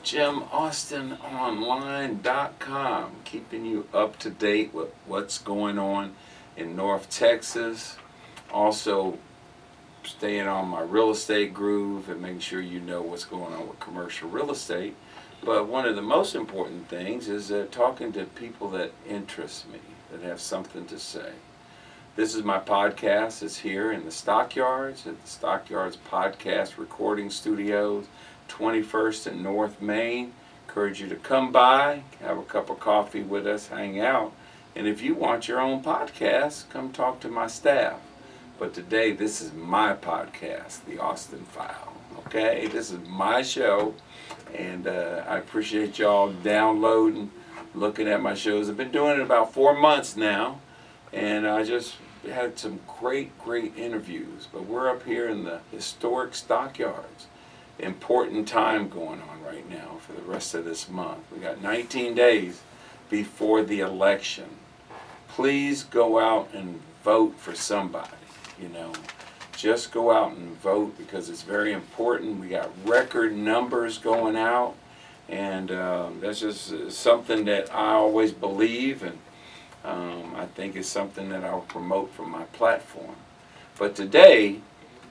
GymAustinOnline.com, keeping you up to date with what's going on in North Texas. Also, staying on my real estate groove and making sure you know what's going on with commercial real estate. But one of the most important things is talking to people that interest me, that have something to say. This is my podcast. It's here in the Stockyards, at the Stockyards Podcast Recording Studios, 21st and North Main. Encourage you to come by, have a cup of coffee with us, hang out. And if you want your own podcast, come talk to my staff. But today, this is my podcast, The Austin File. Okay, this is my show, and I appreciate y'all downloading, looking at my shows. I've been doing it about 4 months now, and I just had some great interviews. But we're up here in the historic Stockyards. Important time going on right now for the rest of this month. We got 19 days before the election. Please go out and vote for somebody. Just go out and vote because it's very important. We got record numbers going out, and that's just something that I always believe, and I think it's something that I'll promote from my platform. But today,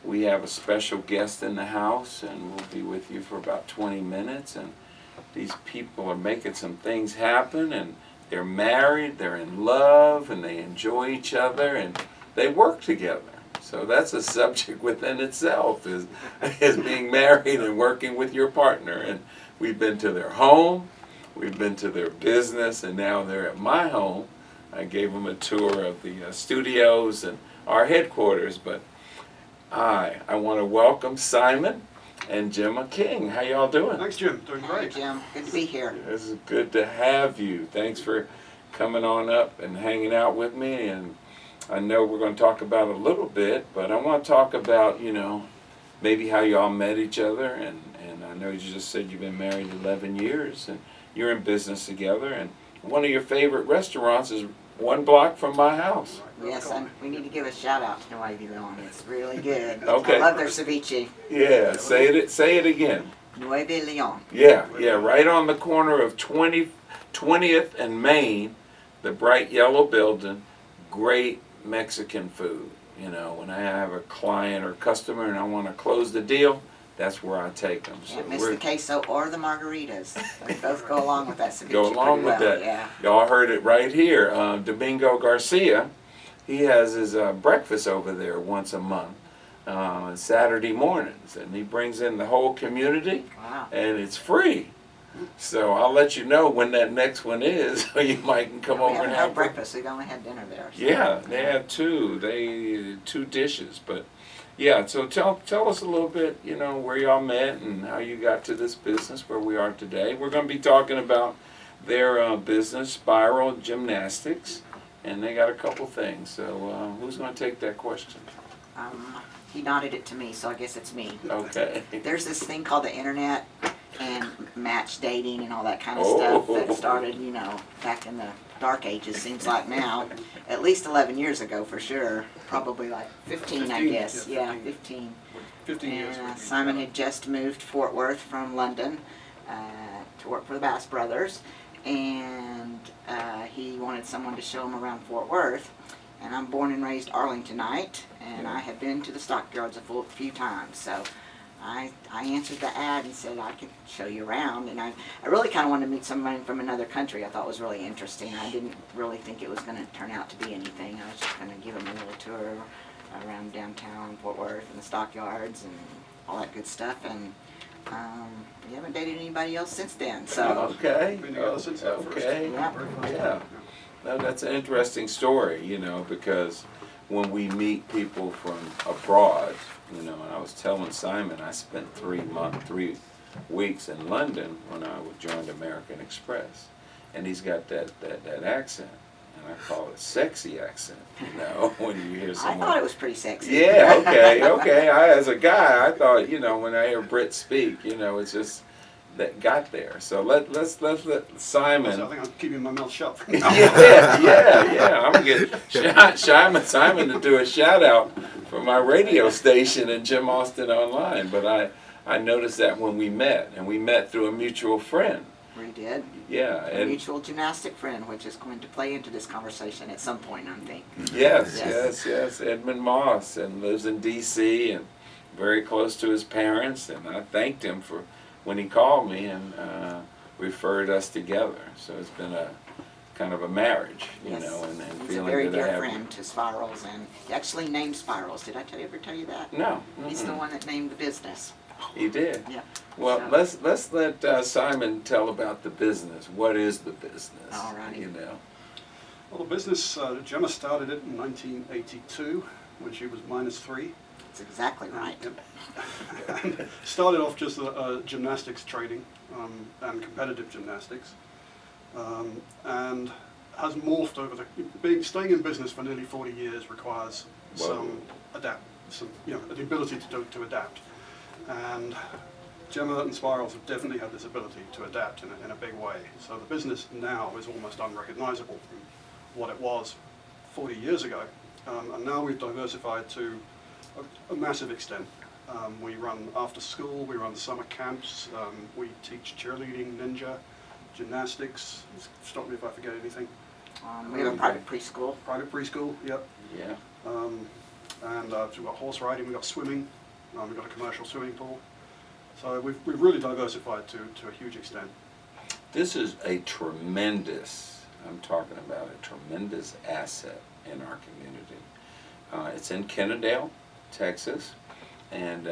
we have a special guest in the house, and we'll be with you for about 20 minutes, and these people are making some things happen, and they're married, they're in love, and they enjoy each other, and they work together. So that's a subject within itself, is being married and working with your partner. And we've been to their home, we've been to their business, and now they're at my home. I gave them a tour of the studios and our headquarters, but I want to welcome Simon and Jima King. How y'all doing? Thanks, Jim. Doing great. Hey, Jim. Good to be here. This is good to have you. Thanks for coming on up and hanging out with me. And I know we're going to talk about it a little bit, but I want to talk about, maybe how y'all met each other. And I know you just said you've been married 11 years and you're in business together. And one of your favorite restaurants is 1 block from my house. Yes, and we need to give a shout out to Nueve Leon. It's really good. Okay. I love their ceviche. Yeah, say it again. Nueve Leon. Yeah, right on the corner of 20th and Main, the bright yellow building. Great Mexican food. When I have a client or customer and I want to close the deal, that's where I take them. So Can't miss the queso or the margaritas. They both go along with that ceviche. Go along with that. Yeah. Y'all heard it right here. Domingo Garcia, he has his breakfast over there once a month, Saturday mornings, and he brings in the whole community. Wow. And it's free. So I'll let you know when that next one is, so you might come over and have breakfast. We only had dinner there. So. Yeah, they had two dishes, but yeah. So tell us a little bit, where y'all met and how you got to this business where we are today. We're going to be talking about their business, Spiral Gymnastics, and they got a couple things. So who's going to take that question? He nodded it to me, so I guess it's me. Okay. There's this thing called the internet and match dating and all that kind of stuff that started, back in the dark ages, seems like now. At least 11 years ago, for sure. Probably like 15, I guess. Yeah, 15. 15 years. And Simon had just moved to Fort Worth from London to work for the Bass Brothers. And he wanted someone to show him around Fort Worth. And I'm born and raised Arlingtonite, and I have been to the Stockyards a few times. So I answered the ad and said I could show you around, and I really kind of wanted to meet someone from another country. I thought was really interesting. I didn't really think it was going to turn out to be anything. I was just going to give them a little tour around downtown Fort Worth and the Stockyards and all that good stuff, and we haven't dated anybody else since then. So Okay. Been together since that first. Okay. Yeah. No, that's an interesting story, because when we meet people from abroad, and I was telling Simon I spent 3 weeks in London when I joined American Express, and he's got that accent, and I call it sexy accent, when you hear someone. I thought it was pretty sexy. Yeah, okay. As a guy, I thought, when I hear Brits speak, it's just that got there. So let's let Simon. So I think I'm keeping my mouth shut from now. Yeah. I'm gonna get Simon to do a shout out for my radio station and Jim Austin Online. But I noticed that when we met, and we met through a mutual friend. We did. Yeah, A and mutual gymnastic friend, which is going to play into this conversation at some point, I think. yes, Edmund Moss, and lives in D.C. and very close to his parents. And I thanked him for when he called me and referred us together. So it's been a kind of a marriage, you Yes. know, and He's a feeling very that I dear have. friend to Spirals, and he actually named Spirals. Did I ever tell you that? No, He's the one that named the business. he did. Yeah. Well, So- let's let Simon tell about the business. What is the business? All righty. You know. Well, the business, Gemma started it in 1982 when she was -3. That's exactly right. And started off just a gymnastics training and competitive gymnastics, and has morphed over staying in business for nearly 40 years requires some the ability to adapt. And Gemma and Spirals have definitely had this ability to adapt in a big way. So the business now is almost unrecognizable from what it was 40 years ago. And now we've diversified to a massive extent. We run after school, we run summer camps, we teach cheerleading, ninja, gymnastics. Stop me if I forget anything. We have a private preschool. Private preschool, yep. Yeah. And we've got horse riding, we've got swimming, we've got a commercial swimming pool. So we've really diversified to a huge extent. This is a tremendous, I'm talking about a tremendous asset in our community. It's in Kennedale, Texas, and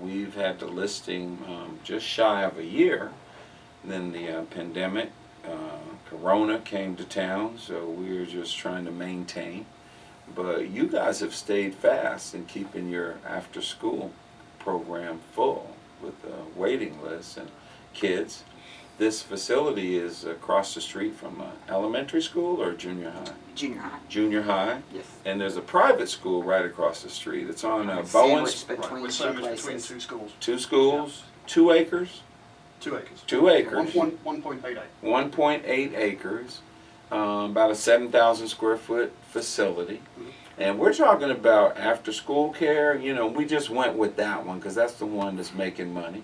we've had the listing just shy of a year. Then the pandemic, Corona came to town, so we were just trying to maintain. But you guys have stayed fast in keeping your after-school program full with a waiting list and kids. This facility is across the street from elementary school or junior high? Junior high. Junior high. Yes. And there's a private school right across the street. It's on It's Bowen's. sandwiched between We're two sandwiched between places. two schools. 2 schools, 2 acres? 2 acres. 2 acres. 1.88. 1.8 acres, about a 7,000 square foot facility. And we're talking about after school care. You know, we just went with that one because that's the one that's making money.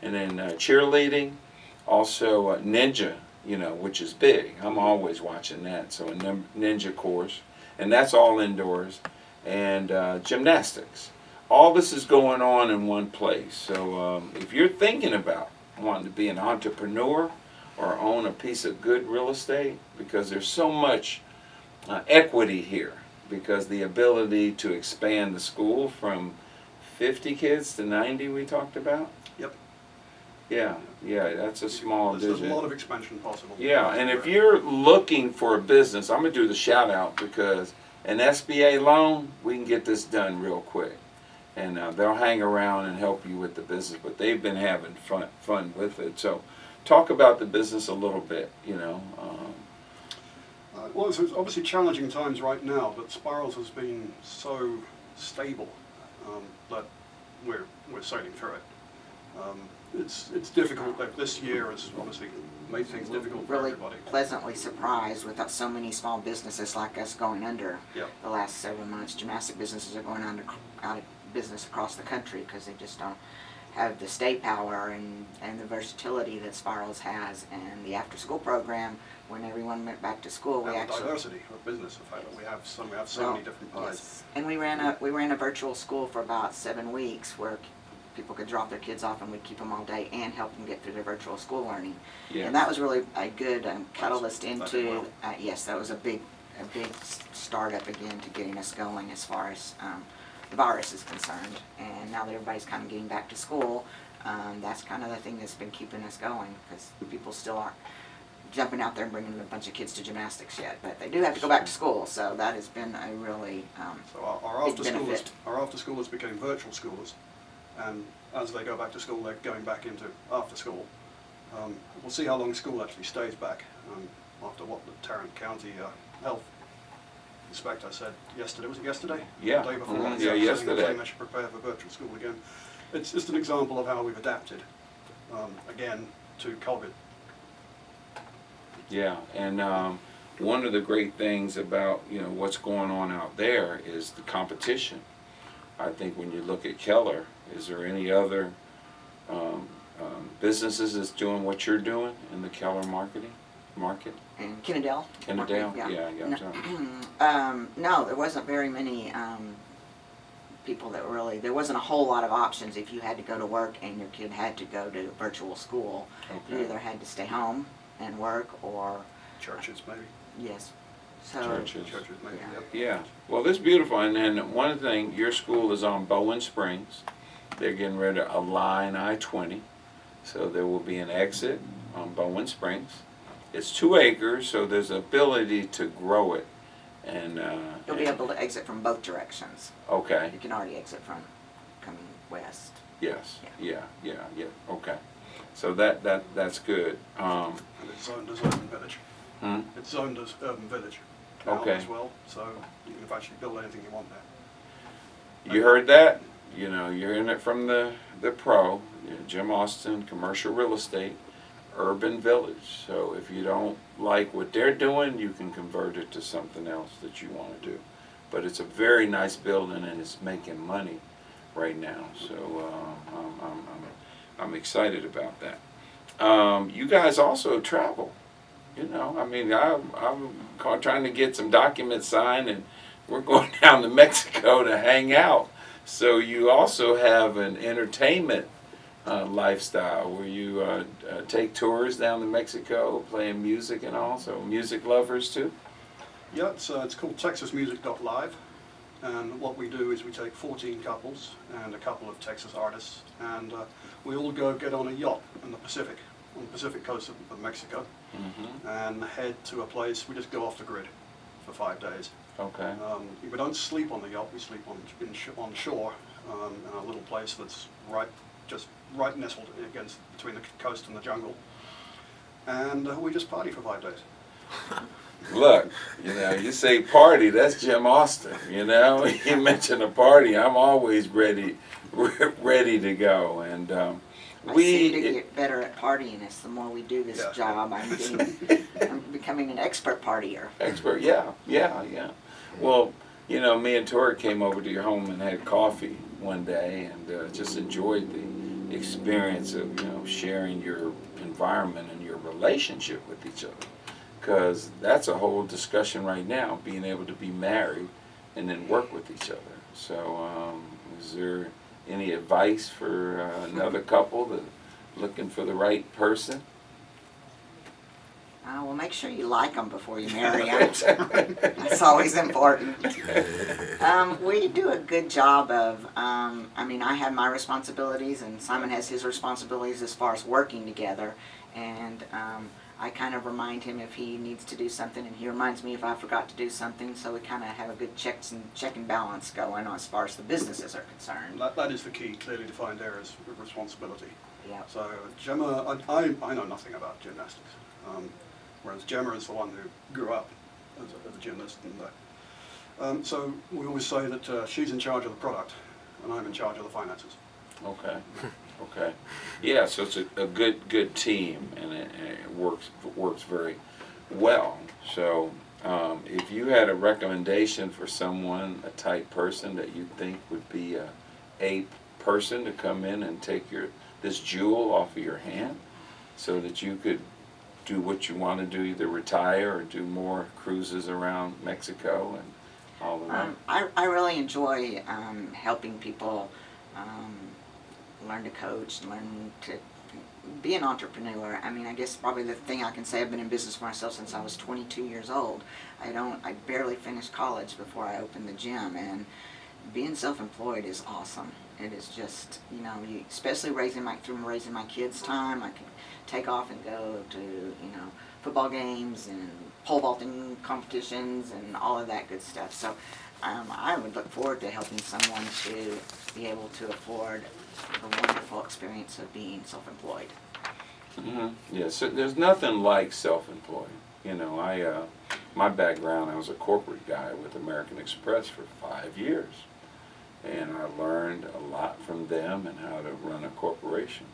And then cheerleading, also ninja, you know, which is big. I'm always watching that. So a ninja course, and that's all indoors. And gymnastics. All this is going on in one place. So if you're thinking about wanting to be an entrepreneur or own a piece of good real estate, because there's so much equity here, because the ability to expand the school from 50 kids to 90 we talked about. Yep. Yeah, that's a small There's a vision. lot of expansion possible. Yeah, and if you're looking for a business, I'm going to do the shout out because an SBA loan, we can get this done real quick. And they'll hang around and help you with the business, but they've been having fun with it. So talk about the business a little bit, you know. Well, it's obviously challenging times right now, but Spirals has been so stable that we're sailing through it. It's difficult. This year has obviously made things difficult for Really everybody. pleasantly surprised with so many small businesses like us going under Yep. the last several months. Gymnastic businesses are going out of business across the country because they just don't have the stay power and the versatility that Spirals has. And the after school program, when everyone went back to school, we And the actually diversity of business, the fact that we have so many different pies. yes. And we ran a virtual school for about 7 weeks where people could drop their kids off and we'd keep them all day and help them get through their virtual school learning. Yeah. And that was really a good catalyst That did into, well. yes, that was a big startup again to getting us going as far as the virus is concerned. And now that everybody's kind of getting back to school, that's kind of the thing that's been keeping us going because people still aren't jumping out there and bringing a bunch of kids to gymnastics yet. But they do have to go back to school, so that has been a really So our big benefit. after schoolers became virtual schoolers, and as they go back to school, they're going back into after school. We'll see how long school actually stays back after what the Tarrant County Health Inspector said yesterday. Was it yesterday? Yeah. The day before. Mhm. Saying Yesterday. they should prepare for virtual school again. It's just an example of how we've adapted again to COVID. Yeah, and one of the great things about, you know, what's going on out there is the competition. I think when you look at Keller, is there any other businesses that's doing what you're doing in the Keller market? And Kennedale. Kennedale? Yeah. Yeah, yeah. No, no, there wasn't very many people that really, there wasn't a whole lot of options if you had to go to work and your kid had to go to virtual school. You Okay. either had to stay home and work or, Churches, maybe. yes. So, Churches. Churches, maybe. Yeah. Yep. Yeah. Well, this is beautiful. And one thing, your school is on Bowen Springs. They're getting ready to align I-20. So there will be an exit on Bowen Springs. It's 2 acres, so there's ability to grow it. And you'll be able to exit from both directions. okay. You can already exit from coming west. Yes. Yeah. Yeah. Okay. So that's good. And it's zoned as urban village. Hmm? It's zoned as urban village now Okay. as well, so you can actually build anything you want there. You heard that? You know, you're in it from the pro, you know, Jim Austin, commercial real estate, urban village. So if you don't like what they're doing, you can convert it to something else that you want to do. But it's a very nice building and it's making money right now. So I'm excited about that. You guys also travel. You know, I mean, I'm trying to get some documents signed, and we're going down to Mexico to hang out. So you also have an entertainment lifestyle where you take tours down to Mexico, playing music and all. So music lovers too. Yeah, it's called TexasMusic.live, and what we do is we take 14 couples and a couple of Texas artists, and we all go get on a yacht in the Pacific, on the Pacific coast of Mexico, and head to a place. We just go off the grid for 5 days. Okay. We don't sleep on the yacht. We sleep on shore in a little place that's just right nestled against between the coast and the jungle, and we just party for 5 days. Look, you know, you say party, that's Jim Austin, you know. You mention a party, I'm always ready to go. And I seem to get better at partying as the more we do this Yeah. job. I'm becoming an expert partier. Expert, yeah. Well, you know, me and Tori came over to your home and had coffee one day and just enjoyed the experience of, you know, sharing your environment and your relationship with each other. Because that's a whole discussion right now, being able to be married and then work with each other. So is there any advice for another couple that looking for the right person? Well, make sure you like them before you marry them. That's always important. We do a good job of, I mean, I have my responsibilities and Simon has his responsibilities as far as working together. And I kind of remind him if he needs to do something, and he reminds me if I forgot to do something, so we kind of have a good check and balance going on as far as the businesses are concerned. That is the key, clearly defined areas of responsibility. Yeah. So Gemma, I know nothing about gymnastics, whereas Gemma is the one who grew up as a gymnast. And so we always say that she's in charge of the product, and I'm in charge of the finances. Okay. Okay. Yeah, so it's a good team, and it works very well. So if you had a recommendation for someone, a type person that you think would be a person to come in and take this jewel off of your hand so that you could do what you want to do, either retire or do more cruises around Mexico and all of that? I really enjoy helping people learn to coach, learn to be an entrepreneur. I mean, I guess probably the thing I can say, I've been in business for myself since I was 22 years old. I barely finished college before I opened the gym, and being self-employed is awesome. It is just, you know, especially through raising my kids' time, I can take off and go to, you know, football games and pole vaulting competitions and all of that good stuff. So I would look forward to helping someone to be able to afford the wonderful experience of being self-employed. Mm-hmm. Yeah, so there's nothing like self-employed. You know, my background, I was a corporate guy with American Express for 5 years. And I learned a lot from them and how to run a corporation.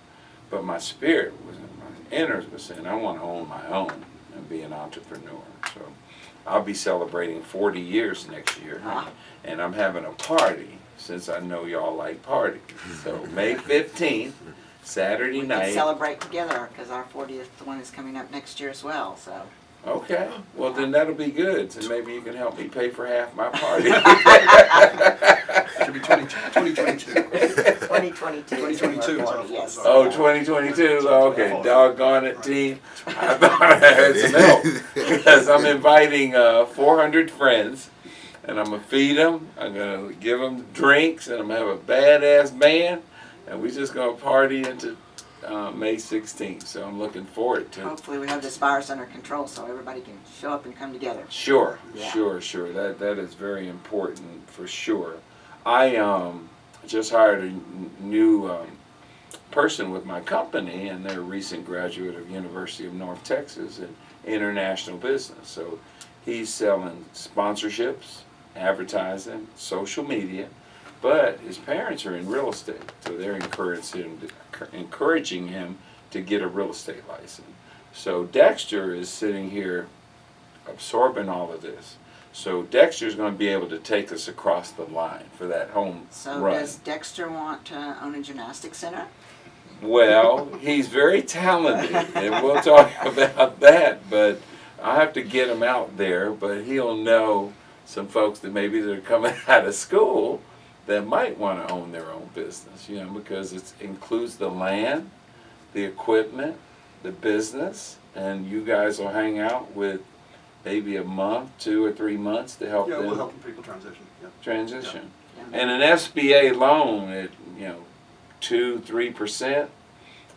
But my spirit was, my innards was saying, I want to own my own and be an entrepreneur. So I'll be celebrating 40 years next year. And I'm having a party, since I know y'all like parties. So May 15th, Saturday We night. can celebrate together because our 40th one is coming up next year as well. So Okay, well then that'll be good. So maybe you can help me pay for half my party. Should be 2022. 2022. 2022 is our Yes. Oh, 2022. Okay, doggone it, team. I thought I had some help because I'm inviting 400 friends, and I'm gonna feed them. I'm gonna give them drinks, and I'm gonna have a badass band, and we're just gonna party into May 16th. So I'm looking forward to. Hopefully we have this virus under control so everybody can show up and come together. Sure, Yeah. sure. That is very important for sure. I just hired a new person with my company, and they're a recent graduate of University of North Texas in international business. So he's selling sponsorships, advertising, social media, but his parents are in real estate, so they're encouraging him to get a real estate license. So Dexter is sitting here absorbing all of this. So Dexter's going to be able to take us across the line for that home So run. does Dexter want to own a gymnastics center? Well, he's very talented, and we'll talk about that, but I have to get him out there, but he'll know some folks that maybe they're coming out of school that might want to own their own business, you know, because it includes the land, the equipment, the business, and you guys will hang out with maybe a month, 2 or 3 months to help Yeah, them we're helping people transition. Yeah. transition. Yeah. And an SBA loan at 2-3%,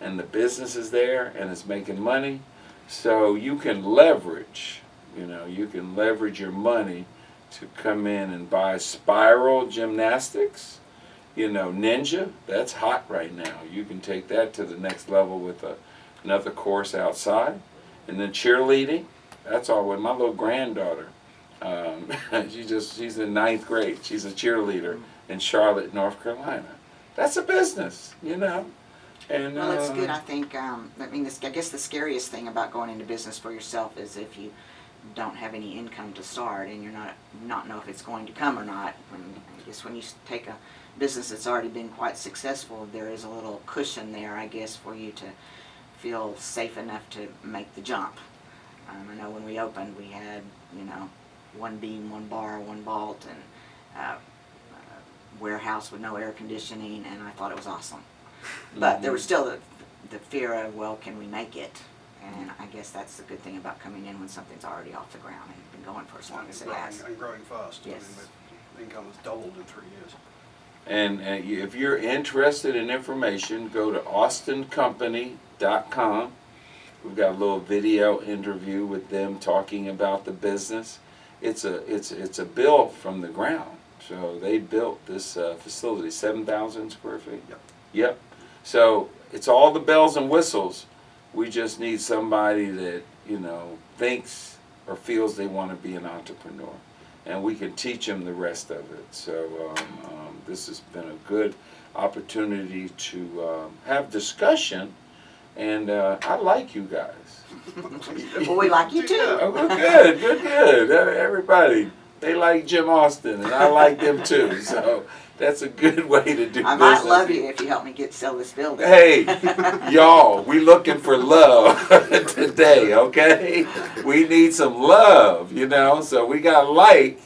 and the business is there and it's making money, so you can leverage. You can leverage your money to come in and buy Spiral Gymnastics. Ninja, that's hot right now. You can take that to the next level with another course outside, and then cheerleading. That's all with my little granddaughter. She's in 9th grade. She's a cheerleader in Charlotte, North Carolina. That's a business, And Well, it's good. I think. I guess the scariest thing about going into business for yourself is if you don't have any income to start and you're not know if it's going to come or not. I guess when you take a business that's already been quite successful, there is a little cushion there, I guess, for you to feel safe enough to make the jump. I know when we opened, we had, one beam, one bar, one vault, and warehouse with no air conditioning, and I thought it was awesome. But there was still the fear of, well, can we make it? And I guess that's the good thing about coming in when something's already off the ground and been going for as long as it has. And growing fast. Yes. The income has doubled in 3 years. And if you're interested in information, go to austincompany.com. We've got a little video interview with them talking about the business. It's a build from the ground. So they built this facility, 7,000 square feet. Yep. So it's all the bells and whistles. We just need somebody that thinks or feels they want to be an entrepreneur, and we can teach them the rest of it. So this has been a good opportunity to have discussion, and I like you guys. Well, we like you too. Oh, good. Everybody, they like Jim Austin, and I like them too. So that's a good way to do business. I might love you if you help me sell this building. Hey, y'all, we looking for love today, okay? We need some love, so we got like,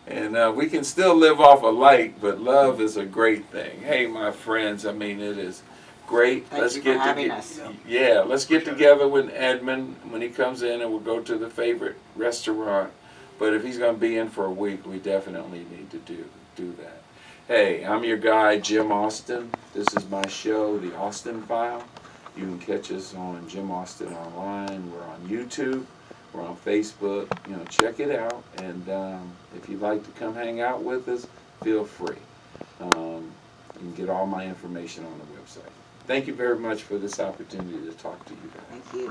and we can still live off of like, but love is a great thing. Hey, my friends, it is great. Thank you for having us. Yeah, let's get together with Edmund when he comes in, and we'll go to the favorite restaurant. But if he's going to be in for a week, we definitely need to do that. Hey, I'm your guy, Jim Austin. This is my show, The Austin File. You can catch us on Jim Austin Online. We're on YouTube. We're on Facebook. Check it out. And if you'd like to come hang out with us, feel free. You can get all my information on the website. Thank you very much for this opportunity to talk to you guys. Thank you.